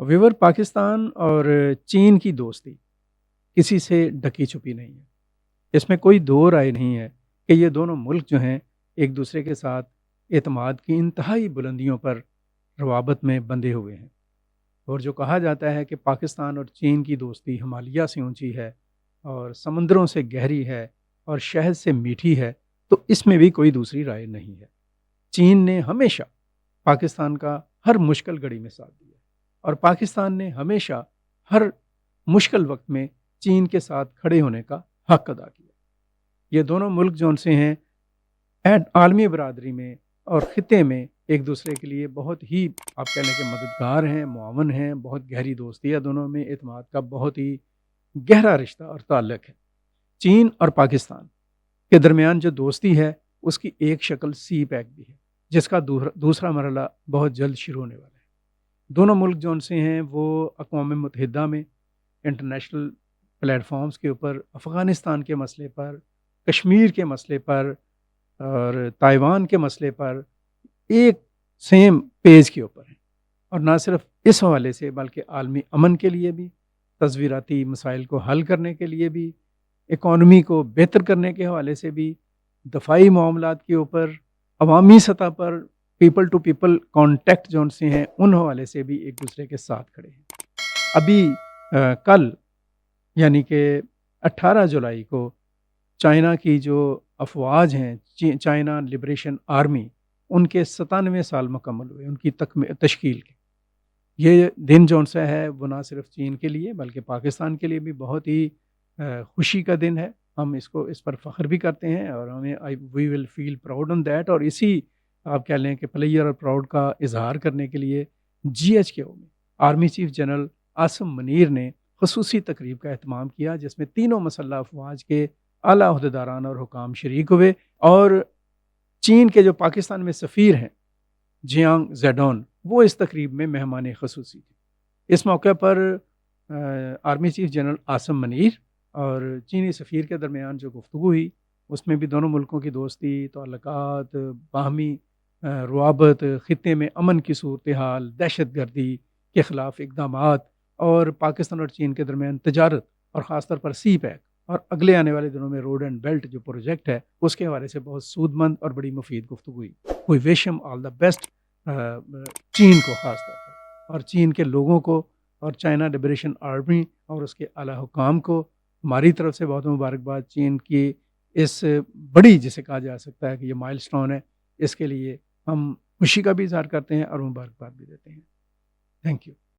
विवर पाकिस्तान और चीन की दोस्ती किसी से ढकी छुपी नहीं है। इसमें कोई दो राय नहीं है कि ये दोनों मुल्क जो हैं एक दूसरे के साथ एतमाद की इंतहाई बुलंदियों पर रवाबत में बंधे हुए हैं। और जो कहा जाता है कि पाकिस्तान और चीन की दोस्ती हिमालय से ऊंची है और समंदरों से गहरी है और शहद से मीठी है, तो इसमें भी कोई दूसरी राय नहीं है। चीन ने हमेशा पाकिस्तान का हर मुश्किल घड़ी में साथ दिया और पाकिस्तान ने हमेशा हर मुश्किल वक्त में चीन के साथ खड़े होने का हक अदा किया। ये दोनों मुल्क जौन से हैं आलमी बरादरी में और ख़िते में एक दूसरे के लिए बहुत ही आप कह लें कि मददगार हैं, मुआवन हैं। बहुत गहरी दोस्ती है दोनों में, एतमाद का बहुत ही गहरा रिश्ता और ताल्लुक़ है। चीन और पाकिस्तान के दरमियान जो दोस्ती है उसकी एक शक्ल सी पैक भी है, जिसका दूसरा मरहला बहुत जल्द शुरू होने वाला है। दोनों मुल्क जौन से हैं वो अक़वाम मुत्तहिदा में इंटरनेशनल प्लेटफॉर्म्स के ऊपर अफ़गानिस्तान के मसले पर, कश्मीर के मसले पर और ताइवान के मसले पर एक सेम पेज के ऊपर हैं। और ना सिर्फ इस हवाले से बल्कि आलमी अमन के लिए भी, तज़वीराती मसाइल को हल करने के लिए भी, इकॉनमी को बेहतर करने के हवाले से भी, दफ़ाई मामलात के ऊपर, अवामी सतह पर पीपल टू पीपल कॉन्टेक्ट जौन से हैं उन हवाले से भी एक दूसरे के साथ खड़े हैं। अभी कल यानी कि 18 जुलाई को चाइना की जो अफवाज हैं, चाइना लिबरेशन आर्मी, उनके 97 साल मुकम्मल हुए उनकी तश्कील के। ये दिन जौन सा है वो ना सिर्फ चीन के लिए बल्कि पाकिस्तान के लिए भी बहुत ही खुशी का दिन है। हम इस पर फ़ख्र भी करते हैं और हमें we will feel proud on that. और इसी आप कह लें कि प्लेयर और प्राउड का इजहार करने के लिए GHQ में army chief general Asim Munir ने खसूसी तकरीब का एहतमाम किया, जिसमें तीनों मसल्ह अफवाज के आला अहदेदारान और हुकाम शरीक हुए। और चीन के जो पाकिस्तान में सफ़ीर हैं जियांग जेडोन, वो इस तकरीब में मेहमान खसूसी थे। इस मौके पर army chief general Asim Munir और चीनी सफ़ीर के दरमियान जो गुफ्तगू हुई उसमें भी दोनों मुल्कों की दोस्ती, ताल्लुकात, बाहमी रुआबत, ख़ित्ते में अमन की सूरत हाल, दहशत गर्दी के ख़िलाफ़ इक़दामात और पाकिस्तान और चीन के दरमियान तजारत और ख़ास तौर पर सी पैक और अगले आने वाले दिनों में रोड एंड बेल्ट जो प्रोजेक्ट है उसके हवाले से बहुत सूदमंद और बड़ी मुफीद गुफ्तगू हुई। We wish him all the best, चीन को ख़ास तौर पर और चीन के लोगों को और चाइना लिबरेशन आर्मी और उसके आला हुकाम को हमारी तरफ से बहुत मुबारकबाद। चीन की इस बड़ी, जिसे कहा जा सकता है कि ये माइलस्टोन है, इसके लिए हम खुशी का भी इजहार करते हैं और मुबारकबाद भी देते हैं। Thank you.